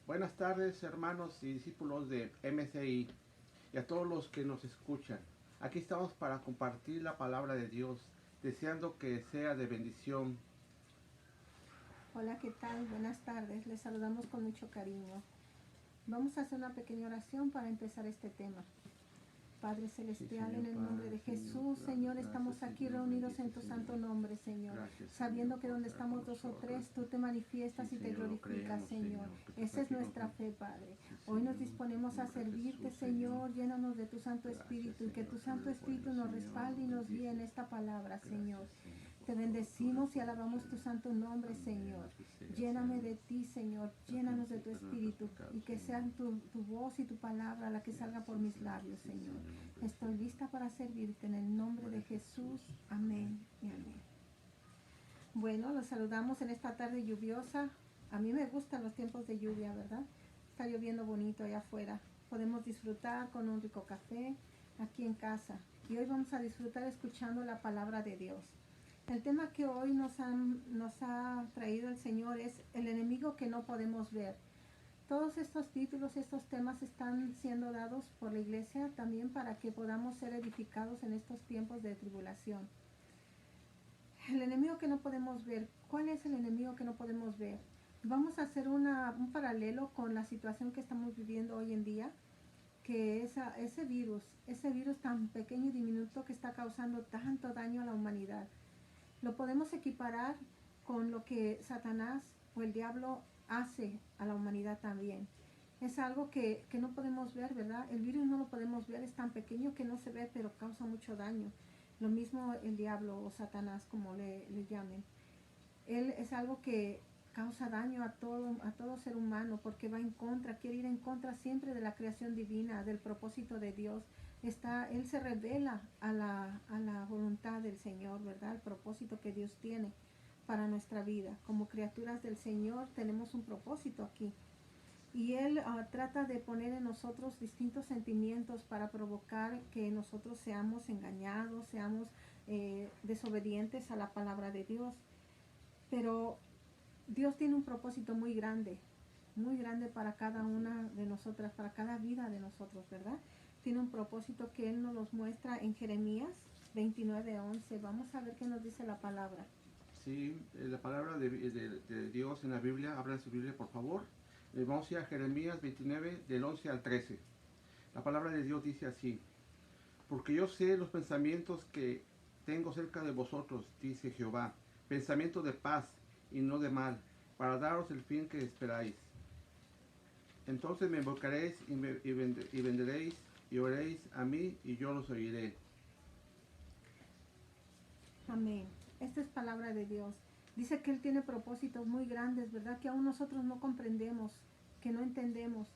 Buenas tardes, hermanos y discípulos de MCI y a todos los que nos escuchan. Aquí estamos para compartir la palabra de Dios, deseando que sea de bendición. Hola, ¿qué tal? Buenas tardes. Les saludamos con mucho cariño. Vamos a hacer una pequeña oración para empezar este tema. Padre Celestial, Señor, en el nombre de Padre, Jesús, Señor, estamos gracias, aquí Señor, reunidos en bendice, tu Señor. santo nombre, Señor, Gracias, sabiendo Señor, que por donde estar con estamos dos o nosotros. tres, tú te manifiestas y te Señor, lo glorificas, creemos, Señor. que estás Esa es aquí con nuestra nosotros. fe, Padre. Sí, Hoy nos Señor, disponemos a nombre de servirte, Jesús, Señor. Señor. Llénanos de tu Santo Gracias, Espíritu y que Señor, tu tú Santo eres bueno, Espíritu nos Señor, respalde nos y nos guíe en bendices. esta palabra, Señor. Gracias, Señor, por Te todo. Tú eres bendecimos y bueno, alabamos tu Señor. santo nombre, Amén, Señor. así sea, Lléname Señor. de ti, Señor. Gracias Llénanos de tu por nuestros espíritu pecados, y que sea Señor. tu voz y tu palabra la que salga por Sí, mis Señor, labios, sí, Señor. Señor, nombre de Estoy Jesús. lista para servirte en el nombre Nombre de de Jesús. Jesús. Amén y amén. Bueno, los saludamos en esta tarde lluviosa. A mí me gustan los tiempos de lluvia, ¿verdad? Está lloviendo bonito allá afuera. Podemos disfrutar con un rico café aquí en casa. Y hoy vamos a disfrutar escuchando la palabra de Dios. El tema que hoy nos ha traído el Señor es el enemigo que no podemos ver. Todos estos títulos, estos temas están siendo dados por la iglesia también para que podamos ser edificados en estos tiempos de tribulación. El enemigo que no podemos ver. ¿Cuál es el enemigo que no podemos ver? Vamos a hacer un paralelo con la situación que estamos viviendo hoy en día, que ese virus tan pequeño y diminuto que está causando tanto daño a la humanidad. Lo podemos equiparar con lo que Satanás o el diablo hace a la humanidad también. Es algo que no podemos ver, ¿verdad? El virus no lo podemos ver, es tan pequeño que no se ve, pero causa mucho daño. Lo mismo el diablo o Satanás, como le llamen. Él es algo que causa daño a todo ser humano porque va en contra, quiere ir en contra siempre de la creación divina, del propósito de Dios. Él se revela a la voluntad del Señor, ¿verdad? El propósito que Dios tiene para nuestra vida. Como criaturas del Señor tenemos un propósito aquí. Y Él trata de poner en nosotros distintos sentimientos para provocar que nosotros seamos engañados, seamos desobedientes a la palabra de Dios. Pero Dios tiene un propósito muy grande para cada una de nosotras, para cada vida de nosotros, ¿verdad? Tiene un propósito que Él nos los muestra en Jeremías 29:11. Vamos a ver qué nos dice la palabra. Sí, la palabra de Dios en la Biblia, abran su Biblia por favor. Vamos a ir a Jeremías 29, del 11 al 13. La palabra de Dios dice así: porque yo sé los pensamientos que tengo cerca de vosotros, dice Jehová, pensamientos de paz y no de mal, para daros el fin que esperáis. Entonces me invocaréis y venderéis y oraréis a mí y yo los oiré. Amén. Esta es palabra de Dios. Dice que Él tiene propósitos muy grandes, ¿verdad? Que aún nosotros no comprendemos, que no entendemos.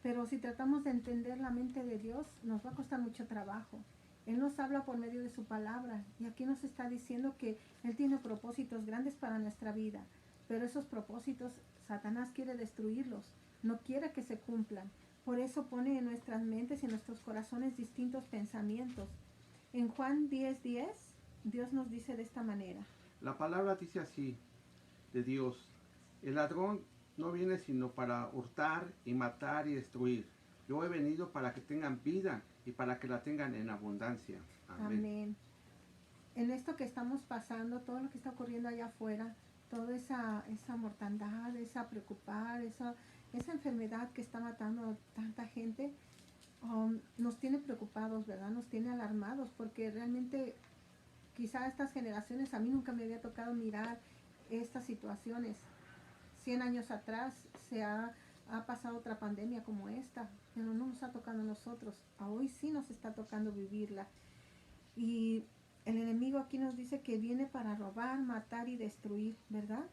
Pero si tratamos de entender la mente de Dios, nos va a costar mucho trabajo. Él nos habla por medio de su palabra y aquí nos está diciendo que Él tiene propósitos grandes para nuestra vida. Pero esos propósitos, Satanás quiere destruirlos, no quiere que se cumplan. Por eso pone en nuestras mentes y en nuestros corazones distintos pensamientos. En Juan 10:10, Dios nos dice de esta manera. La palabra dice así, de Dios: el ladrón no viene sino para hurtar y matar y destruir. Yo he venido para que tengan vida y para que la tengan en abundancia. Amén. Amén. En esto que estamos pasando, todo lo que está ocurriendo allá afuera, toda esa mortandad, esa preocupar, esa enfermedad que está matando a tanta gente, nos tiene preocupados, ¿verdad? Nos tiene alarmados porque realmente quizá estas generaciones, a mí nunca me había tocado mirar estas situaciones. 100 años atrás ha pasado otra pandemia como esta, pero no nos ha tocado a nosotros. A hoy sí nos está tocando vivirla. Y el enemigo aquí nos dice que viene para robar, matar y destruir, ¿verdad?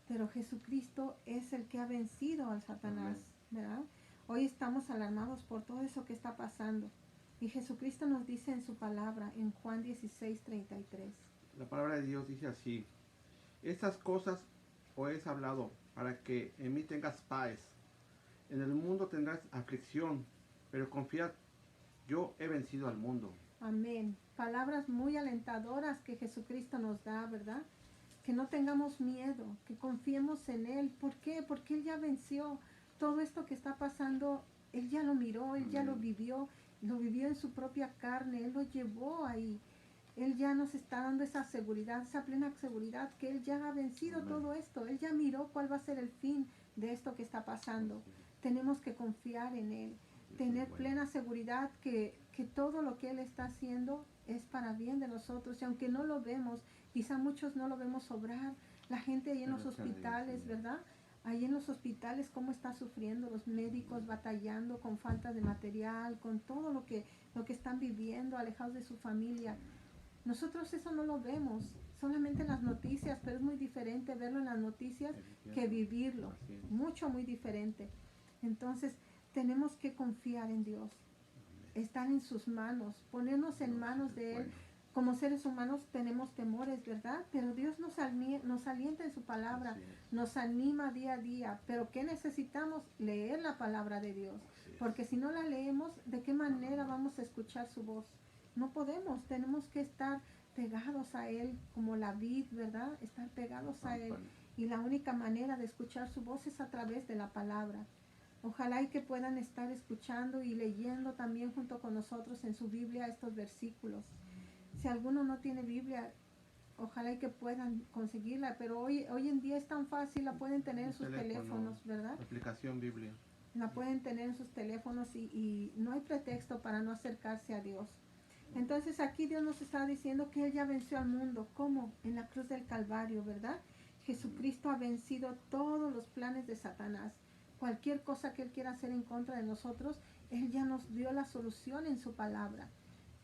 Pero Jesucristo es el que ha vencido al Satanás, ¿verdad? Hoy estamos alarmados por todo eso que está pasando. Y Jesucristo nos dice en su palabra, en Juan 16:33. La palabra de Dios dice así: estas cosas os he hablado para que en mí tengas paz. En el mundo tendrás aflicción, pero confiad, yo he vencido al mundo. Amén. Palabras muy alentadoras que Jesucristo nos da, ¿verdad? Que no tengamos miedo, que confiemos en Él. ¿Por qué? Porque Él ya venció. todo esto que está pasando, Él ya lo miró, Él ya lo vivió en su propia carne, Él lo llevó ahí. Él ya nos está dando esa seguridad, esa plena seguridad que Él ya ha vencido todo esto. Él ya miró cuál va a ser el fin de esto que está pasando. Tenemos que confiar en Él, tener plena seguridad que todo lo que Él está haciendo es para bien de nosotros. Y aunque no lo vemos, quizá muchos no lo vemos obrar, la gente ahí en los hospitales, ¿verdad? Ahí en los hospitales, cómo está sufriendo, los médicos batallando con falta de material, con todo lo que están viviendo, alejados de su familia. Nosotros eso no lo vemos, solamente en las noticias, pero es muy diferente verlo en las noticias que vivirlo, muy diferente. Entonces, tenemos que confiar en Dios, estar en sus manos, ponernos en manos de Él. Como seres humanos tenemos temores, ¿verdad? Pero Dios nos alienta en su palabra, nos anima día a día. Pero ¿qué necesitamos? Leer la palabra de Dios. Porque si no la leemos, ¿de qué manera vamos a escuchar su voz? No podemos, tenemos que estar pegados a Él como la vid, ¿verdad? Estar pegados a Él. Y la única manera de escuchar su voz es a través de la palabra. Ojalá y que puedan estar escuchando y leyendo también junto con nosotros en su Biblia estos versículos. Si alguno no tiene Biblia, ojalá y que puedan conseguirla, pero hoy en día es tan fácil, la pueden tener en sus teléfonos, ¿verdad? Aplicación Biblia. La pueden tener en sus teléfonos y no hay pretexto para no acercarse a Dios. Entonces aquí Dios nos está diciendo que Él ya venció al mundo. ¿Cómo? En la cruz del Calvario, ¿verdad? Jesucristo ha vencido todos los planes de Satanás. Cualquier cosa que Él quiera hacer en contra de nosotros, Él ya nos dio la solución en su palabra.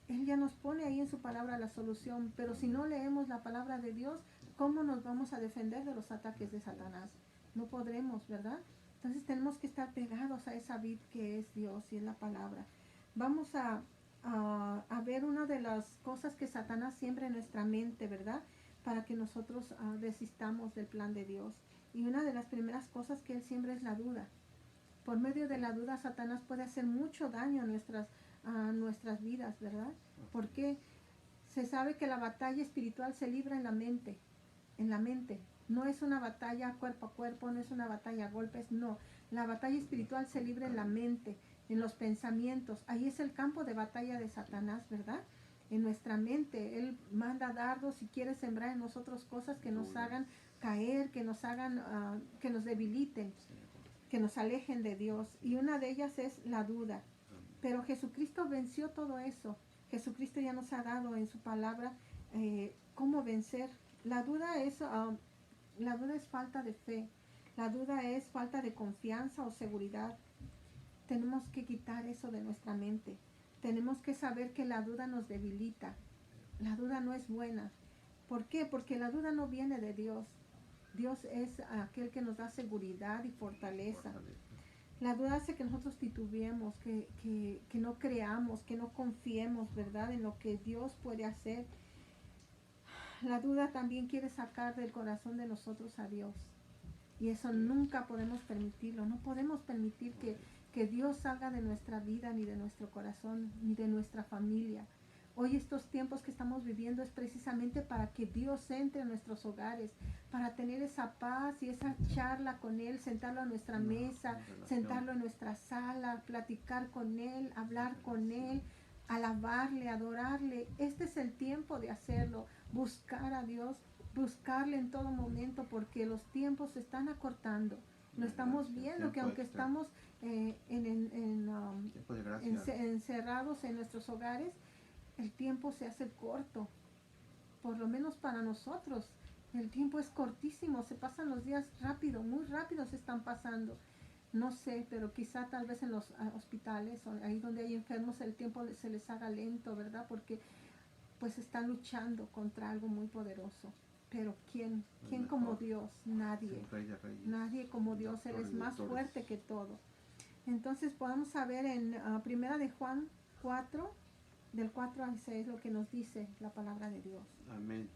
Él ya nos pone ahí en su palabra la solución. Pero si no leemos la palabra de Dios, ¿cómo nos vamos a defender de los ataques de Satanás? No podremos, ¿verdad? Entonces tenemos que estar pegados a esa vid que es Dios y es la palabra. Vamos a ver una de las cosas que Satanás siembra en nuestra mente, ¿verdad? Para que nosotros desistamos del plan de Dios. Y una de las primeras cosas que él siembra es la duda. Por medio de la duda, Satanás puede hacer mucho daño a nuestras vidas, ¿verdad? Porque se sabe que la batalla espiritual se libra en la mente. En la mente. No es una batalla cuerpo a cuerpo, no es una batalla a golpes, no. La batalla espiritual se libra en la mente, en los pensamientos. Ahí es el campo de batalla de Satanás, ¿verdad? En nuestra mente. Él manda dardos y quiere sembrar en nosotros cosas que nos hagan caer, que nos hagan, que nos debiliten, que nos alejen de Dios. Y una de ellas es la duda. Pero Jesucristo venció todo eso. Jesucristo ya nos ha dado en su palabra cómo vencer. La duda es falta de fe. La duda es falta de confianza o seguridad. Tenemos que quitar eso de nuestra mente. Tenemos que saber que la duda nos debilita. La duda no es buena. ¿Por qué? Porque la duda no viene de Dios. Dios es aquel que nos da seguridad y fortaleza. La duda hace que nosotros titubeemos, que no creamos, que no confiemos, ¿verdad?, en lo que Dios puede hacer. La duda también quiere sacar del corazón de nosotros a Dios. Y eso nunca podemos permitirlo. No podemos permitir que Dios salga de nuestra vida, ni de nuestro corazón, ni de nuestra familia. Hoy estos tiempos que estamos viviendo es precisamente para que Dios entre en nuestros hogares, para tener esa paz y esa charla con Él, sentarlo a nuestra mesa, sentarlo en nuestra sala, platicar con Él, hablar con Él, alabarle, adorarle. Este es el tiempo de hacerlo, buscar a Dios, buscarle en todo momento, porque los tiempos se están acortando. Lo estamos viendo, que aunque estamos encerrados en nuestros hogares, el tiempo se hace corto, por lo menos para nosotros. El tiempo es cortísimo, se pasan los días rápido, muy rápido se están pasando. No sé, pero quizá tal vez en los hospitales, o ahí donde hay enfermos, el tiempo se les haga lento, ¿verdad? Porque pues están luchando contra algo muy poderoso. Pero ¿quién como Dios? Nadie. Nadie como Dios, Él es más fuerte que todo. Entonces podemos saber en Primera de Juan 4, del 4 al 6, lo que nos dice la palabra de Dios. Amén.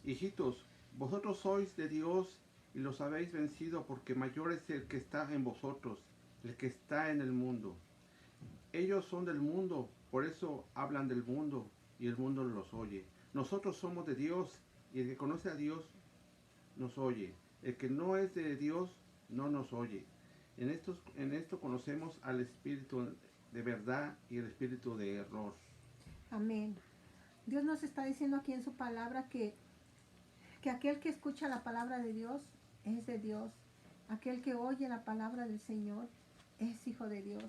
Hijitos, vosotros sois de Dios y los habéis vencido, porque mayor es el que está en vosotros, el que está en el mundo. Ellos son del mundo, por eso hablan del mundo y el mundo los oye. Nosotros somos de Dios y el que conoce a Dios nos oye. El que no es de Dios no nos oye. En esto conocemos al espíritu de verdad y el espíritu de error. Amén. Dios nos está diciendo aquí en su palabra que aquel que escucha la palabra de Dios es de Dios. Aquel que oye la palabra del Señor es hijo de Dios.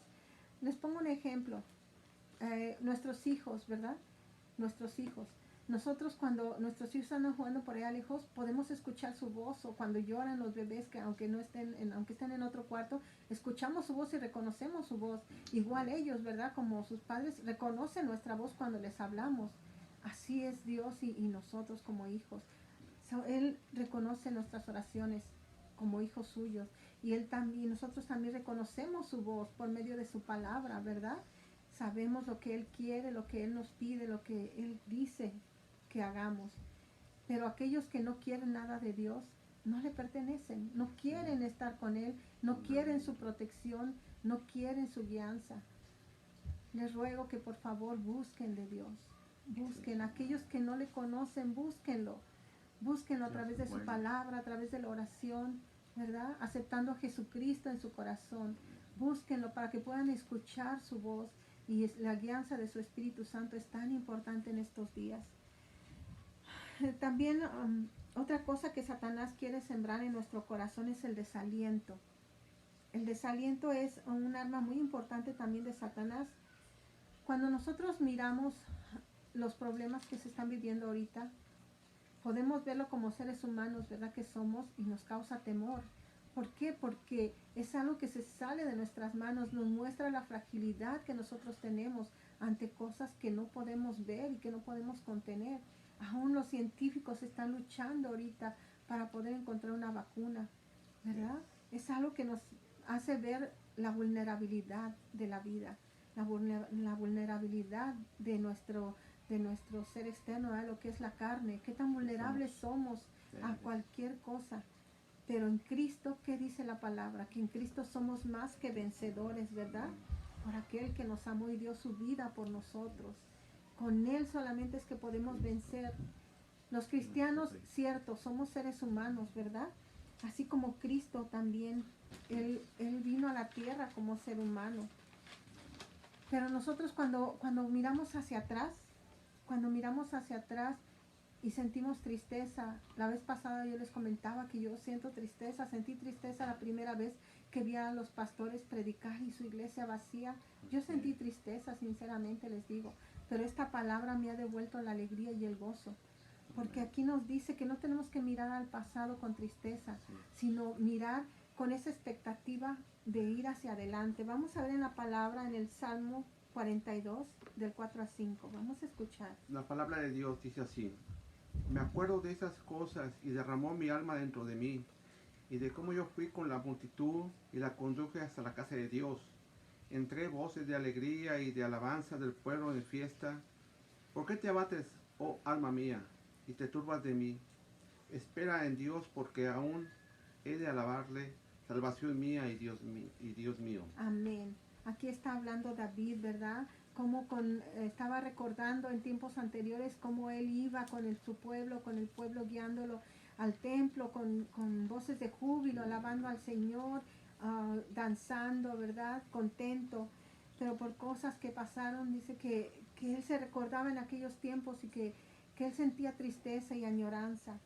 Les pongo un ejemplo. Nuestros hijos, ¿verdad? Nuestros hijos. Nosotros cuando nuestros hijos andan jugando por allá lejos, podemos escuchar su voz, o cuando lloran los bebés, que aunque estén en otro cuarto, escuchamos su voz y reconocemos su voz. Igual ellos, ¿verdad? Como sus padres reconocen nuestra voz cuando les hablamos. Así es Dios y nosotros como hijos. Él reconoce nuestras oraciones como hijos suyos, y nosotros también reconocemos su voz por medio de su palabra, ¿verdad? Sabemos lo que Él quiere, lo que Él nos pide, lo que Él dice que hagamos. Pero aquellos que no quieren nada de Dios, no le pertenecen, no quieren estar con Él, no quieren su protección, no quieren su guianza. Les ruego que por favor busquen de Dios. Busquen. Aquellos que no le conocen, búsquenlo. Búsquenlo a través de su palabra, a través de la oración, ¿verdad? Aceptando a Jesucristo en su corazón. Búsquenlo para que puedan escuchar su voz. Y la guianza de su Espíritu Santo es tan importante en estos días. También otra cosa que Satanás quiere sembrar en nuestro corazón es el desaliento. El desaliento es un arma muy importante también de Satanás. Cuando nosotros miramos los problemas que se están viviendo ahorita, podemos verlo como seres humanos, ¿verdad? Que somos, y nos causa temor. ¿Por qué? Porque es algo que se sale de nuestras manos, nos muestra la fragilidad que nosotros tenemos ante cosas que no podemos ver y que no podemos contener. Aún los científicos están luchando ahorita para poder encontrar una vacuna, ¿verdad? Es algo que nos hace ver la vulnerabilidad de la vida, la vulnerabilidad de nuestro ser externo, a lo que es la carne, qué tan vulnerables somos a cualquier cosa. Pero en Cristo, ¿qué dice la palabra? Que en Cristo somos más que vencedores, ¿verdad? Por aquel que nos amó y dio su vida por nosotros. Con Él solamente es que podemos vencer. Los cristianos, cierto, somos seres humanos, ¿verdad? Así como Cristo también, Él vino a la tierra como ser humano. Pero nosotros cuando miramos hacia atrás, y sentimos tristeza. La vez pasada yo les comentaba que yo sentí tristeza la primera vez que vi a los pastores predicar y su iglesia vacía. Yo sentí tristeza, sinceramente les digo, pero esta palabra me ha devuelto la alegría y el gozo. Porque aquí nos dice que no tenemos que mirar al pasado con tristeza, sino mirar con esa expectativa de ir hacia adelante. Vamos a ver en la palabra, en el Salmo 42, del 4 a 5. Vamos a escuchar. La palabra de Dios dice así: me acuerdo de esas cosas y derramó mi alma dentro de mí, y de cómo yo fui con la multitud y la conduje hasta la casa de Dios. Entré voces de alegría y de alabanza del pueblo de fiesta. ¿Por qué te abates, oh alma mía, y te turbas de mí? Espera en Dios, porque aún he de alabarle, salvación mía y Dios mío. Amén. Aquí está hablando David, ¿verdad? Como estaba recordando en tiempos anteriores cómo él iba con su pueblo, con el pueblo guiándolo al templo, con voces de júbilo, alabando al Señor, danzando, ¿verdad? Contento. Pero por cosas que pasaron, dice que él se recordaba en aquellos tiempos y que él sentía tristeza y añoranza.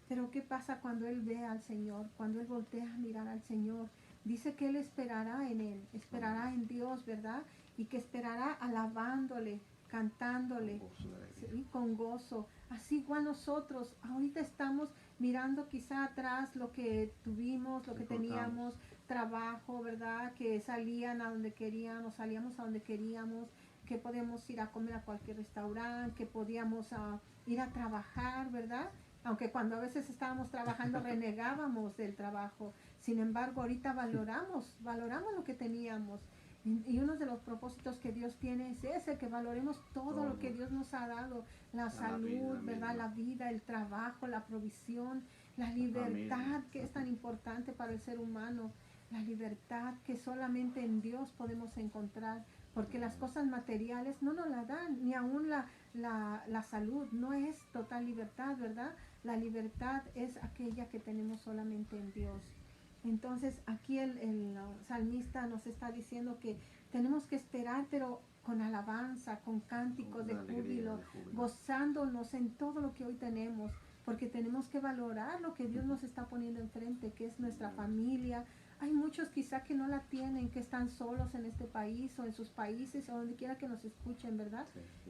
Pero ¿qué pasa cuando él ve al Señor? Cuando él voltea a mirar al Señor. Dice que él esperará en Él, esperará en Dios, ¿verdad? Y que esperará alabándole, cantándole, con gozo. Así igual nosotros, ahorita estamos mirando quizá atrás lo que tuvimos, lo que teníamos, trabajo, ¿verdad? Que salían a donde queríamos, salíamos a donde queríamos, que podíamos ir a comer a cualquier restaurante, que podíamos ir a trabajar, ¿verdad? Aunque cuando a veces estábamos trabajando renegábamos del trabajo. Sin embargo, ahorita valoramos lo que teníamos. Y uno de los propósitos que Dios tiene es ese, que valoremos todo lo que Dios nos ha dado. La salud, ¿verdad? La vida, el trabajo, la provisión, la libertad que es tan importante para el ser humano. La libertad que solamente en Dios podemos encontrar. Porque las cosas materiales no nos la dan, ni aún la salud. No es total libertad, ¿verdad? La libertad es aquella que tenemos solamente en Dios. Entonces aquí el salmista nos está diciendo que tenemos que esperar, pero con alabanza, con cánticos de júbilo, gozándonos en todo lo que hoy tenemos, porque tenemos que valorar lo que Dios nos está poniendo enfrente, que es nuestra familia. Hay muchos quizá que no la tienen, que están solos en este país o en sus países o donde quiera que nos escuchen, ¿verdad?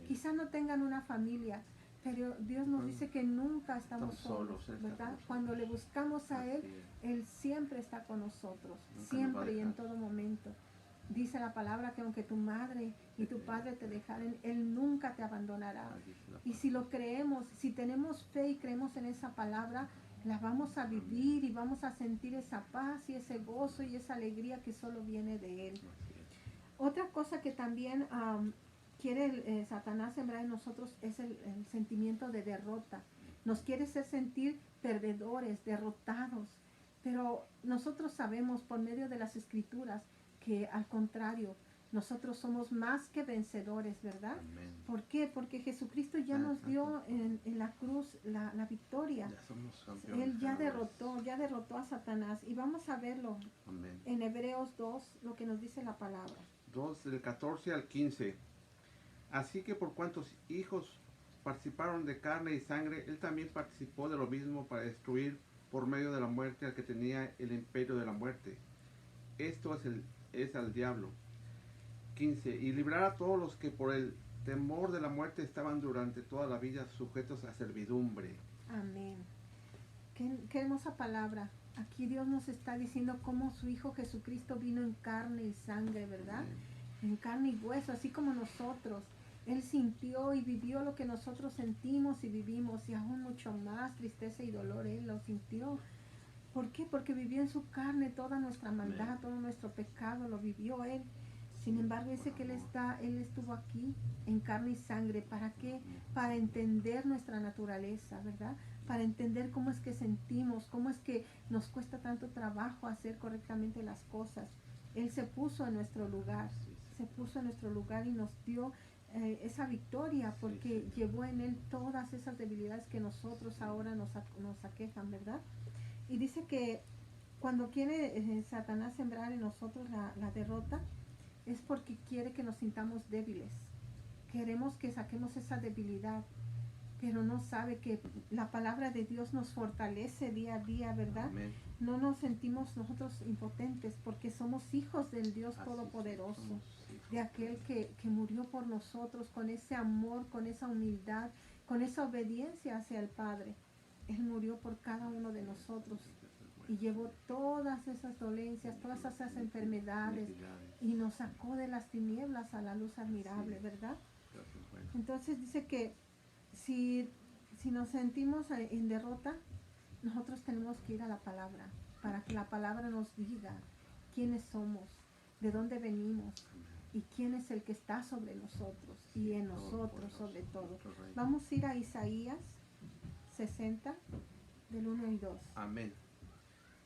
Quizá no tengan una familia, pero Dios nos dice que nunca estamos solos, ¿verdad? Cuando le buscamos a Él, Él siempre está con nosotros, siempre y en todo momento. Dice la palabra que aunque tu madre y tu padre te dejaren, Él nunca te abandonará. Y si lo creemos, si tenemos fe y creemos en esa palabra, la vamos a vivir y vamos a sentir esa paz y ese gozo y esa alegría que solo viene de Él. Otra cosa que también quiere Satanás sembrar en nosotros es el sentimiento de derrota. Nos quiere hacer sentir perdedores, derrotados. Pero nosotros sabemos por medio de las escrituras que al contrario, nosotros somos más que vencedores, ¿verdad? Amén. ¿Por qué? Porque Jesucristo ya nos dio en la cruz la victoria. Ya somos campeones. Él ya derrotó a Satanás. Y vamos a verlo. Amén. En Hebreos 2, lo que nos dice la palabra. 2 del 14 al 15. Así que por cuantos hijos participaron de carne y sangre, él también participó de lo mismo para destruir por medio de la muerte al que tenía el imperio de la muerte. Esto es al diablo. 15. Y librar a todos los que por el temor de la muerte estaban durante toda la vida sujetos a servidumbre. Amén. Qué hermosa palabra. Aquí Dios nos está diciendo cómo su Hijo Jesucristo vino en carne y sangre, ¿verdad? Amén. En carne y hueso, así como nosotros. Él sintió y vivió lo que nosotros sentimos y vivimos, y aún mucho más tristeza y dolor Él lo sintió. ¿Por qué? Porque vivió en su carne toda nuestra maldad, Amén. todo nuestro pecado, lo vivió Él. Sin embargo, dice que Él estuvo aquí en carne y sangre. ¿Para qué? Para entender nuestra naturaleza, ¿verdad? Para entender cómo es que sentimos, cómo es que nos cuesta tanto trabajo hacer correctamente las cosas. Él se puso en nuestro lugar, y nos dio esa victoria porque llevó en Él todas esas debilidades que nosotros ahora nos aquejan, ¿verdad? Y dice que cuando quiere Satanás sembrar en nosotros la derrota, es porque quiere que nos sintamos débiles. Queremos que saquemos esa debilidad, pero no sabe que la palabra de Dios nos fortalece día a día, ¿verdad? Amén. No nos sentimos nosotros impotentes porque somos hijos del Dios Así Todopoderoso, somos, de aquel que murió por nosotros con ese amor, con esa humildad, con esa obediencia hacia el Padre. Él murió por cada uno de nosotros y llevó todas esas dolencias, todas esas enfermedades y nos sacó de las tinieblas a la luz admirable, ¿verdad? Entonces dice que si nos sentimos en derrota, nosotros tenemos que ir a la palabra para que la palabra nos diga quiénes somos, de dónde venimos y quién es el que está sobre nosotros y en nosotros sobre todo. Vamos a ir a Isaías 60 del 1 y 2. Amén.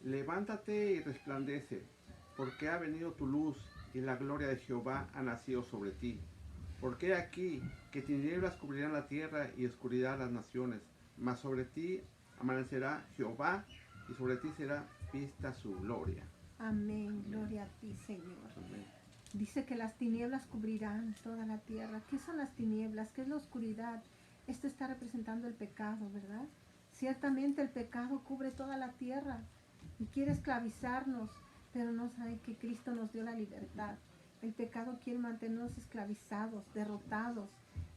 Levántate y resplandece, porque ha venido tu luz y la gloria de Jehová ha nacido sobre ti. Porque aquí que tinieblas cubrirán la tierra y oscuridad las naciones, mas sobre ti amanecerá Jehová y sobre ti será vista su gloria. Amén. Gloria a ti, Señor. Amén. Dice que las tinieblas cubrirán toda la tierra. ¿Qué son las tinieblas? ¿Qué es la oscuridad? Esto está representando el pecado, ¿verdad? Ciertamente el pecado cubre toda la tierra y quiere esclavizarnos, pero no sabe que Cristo nos dio la libertad. El pecado quiere mantenernos esclavizados, derrotados,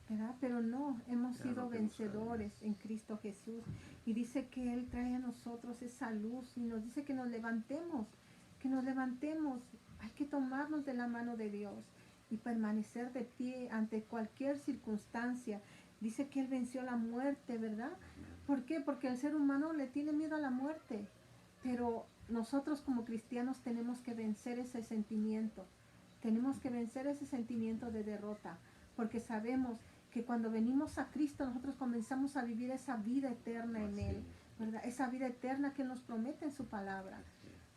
¿verdad? Pero no, hemos sido vencedores en Cristo Jesús. Y dice que Él trae a nosotros esa luz y nos dice que nos levantemos, Hay que tomarnos de la mano de Dios y permanecer de pie ante cualquier circunstancia. Dice que Él venció la muerte, ¿verdad? ¿Por qué? Porque el ser humano le tiene miedo a la muerte. Pero nosotros como cristianos tenemos que vencer ese sentimiento. Tenemos que vencer ese sentimiento de derrota. Porque sabemos que cuando venimos a Cristo nosotros comenzamos a vivir esa vida eterna en Él, ¿verdad? Esa vida eterna que Él nos promete en su palabra.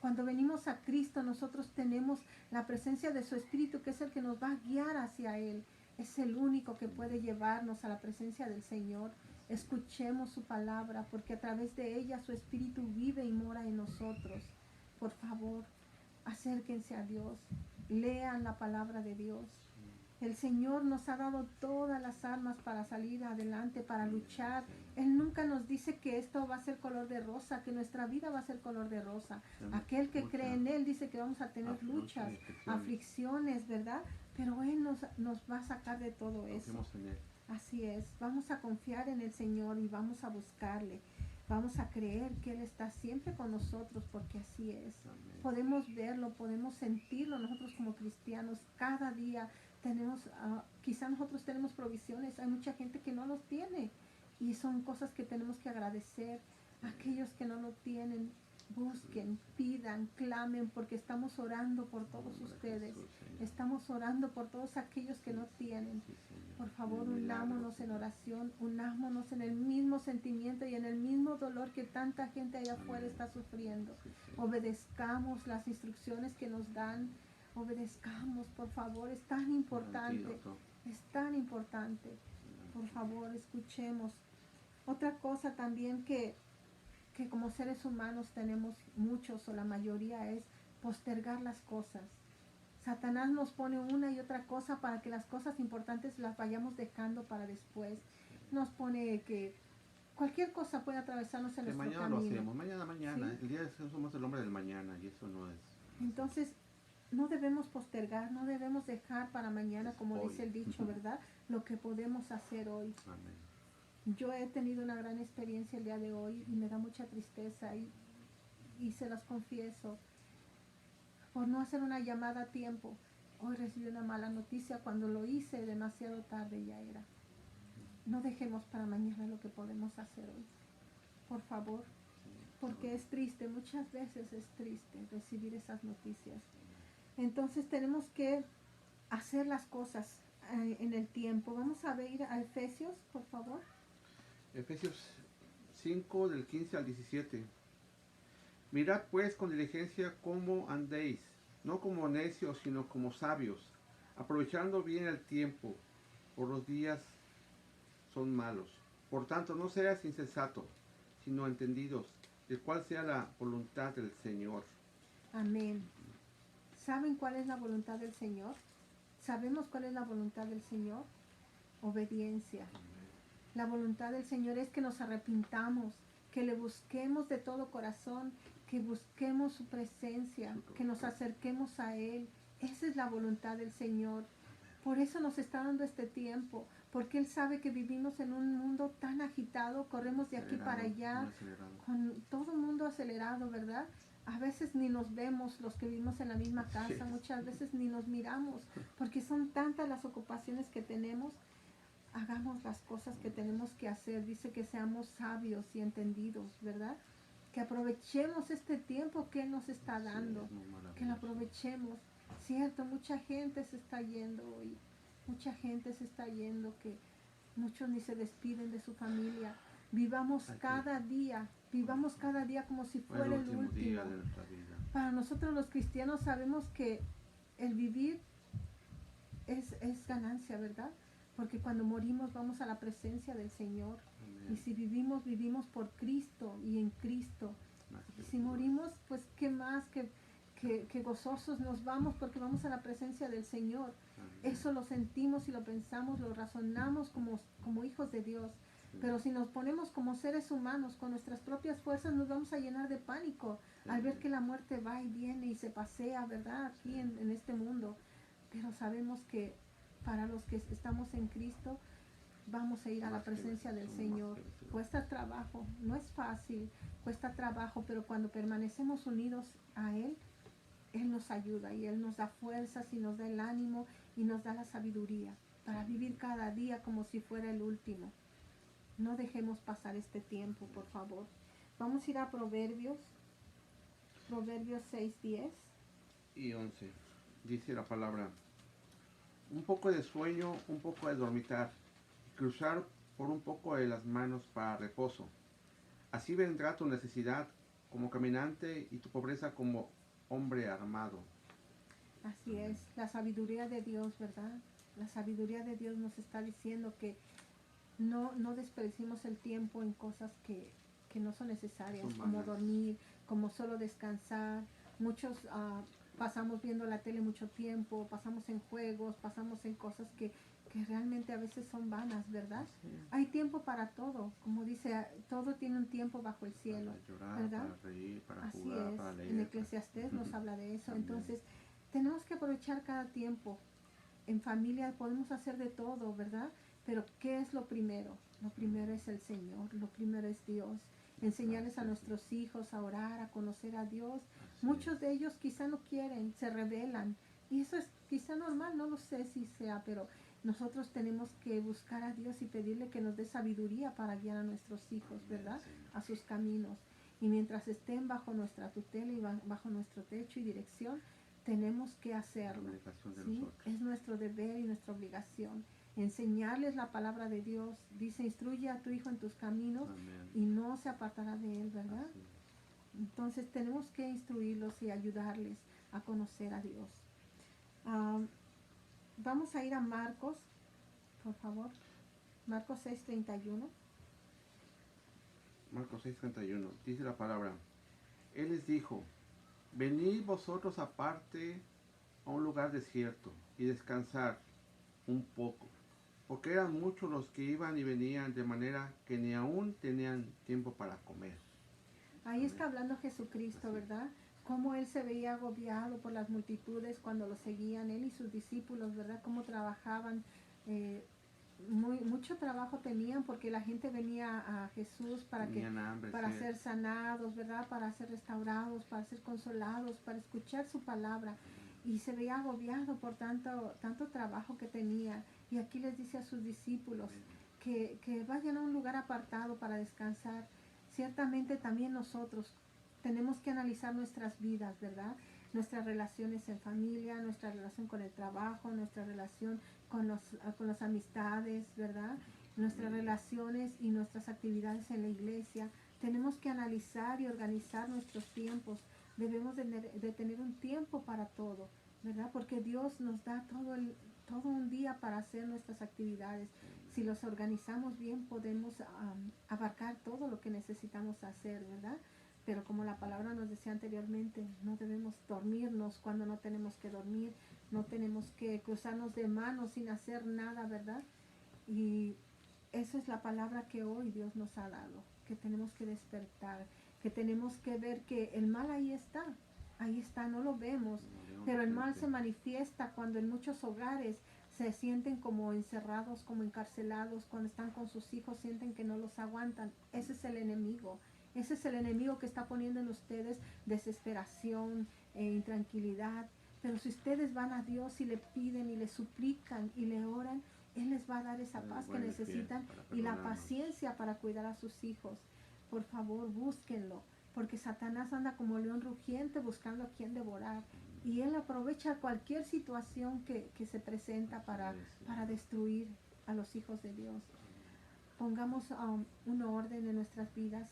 Cuando venimos a Cristo nosotros tenemos la presencia de su Espíritu, que es el que nos va a guiar hacia Él. Es el único que puede llevarnos a la presencia del Señor. Escuchemos su palabra, porque a través de ella su Espíritu vive y mora en nosotros. por favor, acérquense a Dios, lean la palabra de Dios. El Señor nos ha dado todas las armas para salir adelante, para luchar. Él nunca nos dice que esto va a ser color de rosa, que nuestra vida va a ser color de rosa. Aquel que cree en Él dice que vamos a tener luchas, aflicciones, ¿verdad? Pero Él nos va a sacar de todo eso. Así es, vamos a confiar en el Señor y vamos a buscarle. Vamos a creer que Él está siempre con nosotros, porque así es. Podemos verlo, podemos sentirlo nosotros como cristianos. Cada día tenemos, quizá nosotros tenemos provisiones, hay mucha gente que no los tiene y son cosas que tenemos que agradecer. Aquellos que no lo tienen, busquen, pidan, clamen, porque estamos orando por todos ustedes. Estamos orando por todos aquellos que no tienen. Por favor, unámonos en oración, unámonos en el mismo sentimiento y en el mismo dolor que tanta gente allá afuera está sufriendo. Obedezcamos las instrucciones que nos dan. Obedezcamos, por favor, es tan importante, es tan importante. Por favor, escuchemos. Otra cosa también que como seres humanos tenemos muchos o la mayoría es postergar las cosas. Satanás nos pone una y otra cosa para que las cosas importantes las vayamos dejando para después. Nos pone que cualquier cosa puede atravesarnos en nuestro mañana camino. Lo hacemos, mañana. ¿Sí? El día de somos el hombre del mañana y eso no es. Entonces, no debemos postergar, no debemos dejar para mañana, como hoy. dice el dicho, ¿verdad? Lo que podemos hacer hoy. Amén. Yo he tenido una gran experiencia el día de hoy y me da mucha tristeza y se las confieso. Por no hacer una llamada a tiempo, hoy recibí una mala noticia. Cuando lo hice demasiado tarde ya era. No dejemos para mañana lo que podemos hacer hoy, por favor, porque es triste, muchas veces es triste recibir esas noticias. Entonces tenemos que hacer las cosas en el tiempo. Vamos a ver a Efesios, por favor. Efesios 5 del 15 al 17. Mirad pues con diligencia cómo andéis, no como necios, sino como sabios, aprovechando bien el tiempo, por los días son malos. Por tanto, no seas insensato, sino entendidos, de cuál sea la voluntad del Señor. Amén. ¿Saben cuál es la voluntad del Señor? ¿Sabemos cuál es la voluntad del Señor? Obediencia. La voluntad del Señor es que nos arrepintamos, que le busquemos de todo corazón, que busquemos su presencia, que nos acerquemos a Él. Esa es la voluntad del Señor. Por eso nos está dando este tiempo, porque Él sabe que vivimos en un mundo tan agitado, corremos de aquí para allá, con todo el mundo acelerado, ¿verdad? A veces ni nos vemos los que vivimos en la misma casa, muchas veces ni nos miramos, porque son tantas las ocupaciones que tenemos. Hagamos las cosas que tenemos que hacer. Dice que seamos sabios y entendidos, ¿verdad? Que aprovechemos este tiempo que Él nos está dando, que lo aprovechemos. Cierto, mucha gente se está yendo hoy, mucha gente se está yendo, que muchos ni se despiden de su familia. Vivamos cada día como si fuera el último día de nuestra vida. Para nosotros los cristianos sabemos que el vivir es ganancia, ¿verdad? Porque cuando morimos vamos a la presencia del Señor. Amén. Y si vivimos, vivimos por Cristo y en Cristo. Y si morimos, pues qué más que gozosos nos vamos, porque vamos a la presencia del Señor. Amén. Eso lo sentimos y lo pensamos, lo razonamos como hijos de Dios. Sí. Pero si nos ponemos como seres humanos con nuestras propias fuerzas, nos vamos a llenar de pánico. Sí. Al ver que la muerte va y viene y se pasea, ¿verdad? Aquí en este mundo. Pero sabemos que para los que estamos en Cristo, vamos a ir a la presencia del Señor. Cuesta trabajo, no es fácil, cuesta trabajo, pero cuando permanecemos unidos a Él, Él nos ayuda y Él nos da fuerzas y nos da el ánimo y nos da la sabiduría para vivir cada día como si fuera el último. No dejemos pasar este tiempo, por favor. Vamos a ir a Proverbios 6:10 y 11. Dice la palabra: un poco de sueño, un poco de dormitar, cruzar por un poco de las manos para reposo. Así vendrá tu necesidad como caminante y tu pobreza como hombre armado. Así es, la sabiduría de Dios, ¿verdad? La sabiduría de Dios nos está diciendo que no desperdiciemos el tiempo en cosas que no son necesarias, como dormir, como solo descansar. Muchos pasamos viendo la tele mucho tiempo, pasamos en juegos, pasamos en cosas que realmente a veces son vanas, ¿verdad? Sí. Hay tiempo para todo, como dice, todo tiene un tiempo bajo el cielo, Para llorar, ¿verdad? para reír, para Así jugar, es, para leer. en Eclesiastés nos habla de eso. También. Entonces, tenemos que aprovechar cada tiempo. En familia podemos hacer de todo, ¿verdad? Pero ¿qué es lo primero? Lo primero es el Señor, lo primero es Dios. Enseñarles a nuestros hijos a orar, a conocer a Dios. Así Muchos es. de ellos quizá no quieren, se rebelan. Y eso es quizá normal, no lo sé si sea, pero nosotros tenemos que buscar a Dios y pedirle que nos dé sabiduría para guiar a nuestros hijos, ¿verdad? A sus caminos. Y mientras estén bajo nuestra tutela y bajo nuestro techo y dirección, tenemos que hacerlo. ¿Sí? Es nuestro deber y nuestra obligación. Enseñarles la palabra de Dios. Dice, instruye a tu hijo en tus caminos. Amén. Y no se apartará de él, ¿verdad? Entonces tenemos que instruirlos y ayudarles a conocer a Dios. Vamos a ir a Marcos, por favor. Marcos 6:31. Marcos 6:31. Dice la palabra. Él les dijo, venid vosotros aparte a un lugar desierto y descansar un poco, porque eran muchos los que iban y venían, de manera que ni aún tenían tiempo para comer. Ahí está hablando Jesucristo, así, ¿verdad? Cómo él se veía agobiado por las multitudes cuando lo seguían, él y sus discípulos, ¿verdad? Cómo trabajaban, mucho trabajo tenían porque la gente venía a Jesús para ser sanados, ¿verdad? Para ser restaurados, para ser consolados, para escuchar su palabra. Y se veía agobiado por tanto trabajo que tenía. Y aquí les dice a sus discípulos que vayan a un lugar apartado para descansar. Ciertamente también nosotros tenemos que analizar nuestras vidas, ¿verdad? Nuestras relaciones en familia, nuestra relación con el trabajo, nuestra relación con las amistades, ¿verdad? Nuestras relaciones y nuestras actividades en la iglesia. Tenemos que analizar y organizar nuestros tiempos. Debemos de tener un tiempo para todo, ¿verdad? Porque Dios nos da todo un día para hacer nuestras actividades. Si los organizamos bien, podemos abarcar todo lo que necesitamos hacer, ¿verdad? Pero como la palabra nos decía anteriormente, no debemos dormirnos cuando no tenemos que dormir, no tenemos que cruzarnos de manos sin hacer nada, ¿verdad? Y esa es la palabra que hoy Dios nos ha dado, que tenemos que despertar, que tenemos que ver que el mal ahí está, no lo vemos, pero el mal se manifiesta cuando en muchos hogares se sienten como encerrados, como encarcelados, cuando están con sus hijos sienten que no los aguantan. Ese es el enemigo. Ese es el enemigo que está poniendo en ustedes desesperación, intranquilidad. Pero si ustedes van a Dios y le piden y le suplican y le oran, Él les va a dar esa paz que necesitan y la paciencia para cuidar a sus hijos. Por favor, búsquenlo, porque Satanás anda como león rugiente buscando a quien devorar. Y él aprovecha cualquier situación que se presenta para destruir a los hijos de Dios. Pongamos un orden en nuestras vidas.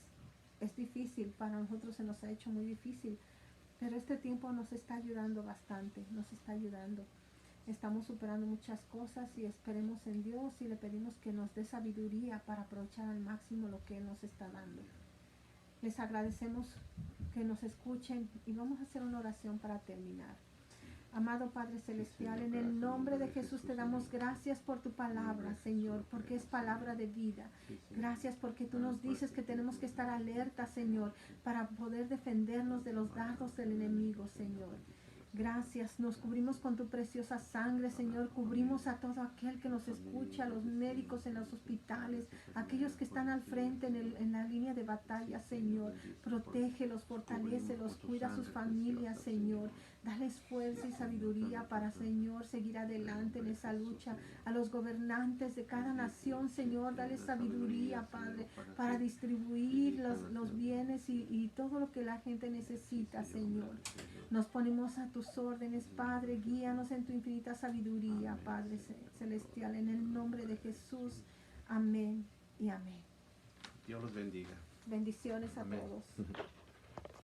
Es difícil, para nosotros se nos ha hecho muy difícil, pero este tiempo nos está ayudando bastante, nos está ayudando. Estamos superando muchas cosas y esperemos en Dios y le pedimos que nos dé sabiduría para aprovechar al máximo lo que Él nos está dando. Les agradecemos que nos escuchen y vamos a hacer una oración para terminar. Amado Padre Celestial, en el nombre de Jesús te damos gracias por tu palabra, Señor, porque es palabra de vida. Gracias porque tú nos dices que tenemos que estar alerta, Señor, para poder defendernos de los dardos del enemigo, Señor. Gracias, nos cubrimos con tu preciosa sangre, Señor, cubrimos a todo aquel que nos escucha, a los médicos en los hospitales, aquellos que están al frente en la línea de batalla, Señor, protégelos, fortalécelos, cuida a sus familias, Señor, dales fuerza y sabiduría para, Señor, seguir adelante en esa lucha, a los gobernantes de cada nación, Señor, dales sabiduría, Padre, para distribuir los bienes y todo lo que la gente necesita, Señor. Nos ponemos a tus órdenes, Padre, guíanos en tu infinita sabiduría, Padre Celestial, en el nombre de Jesús. Amén y amén. Dios los bendiga. Bendiciones a todos.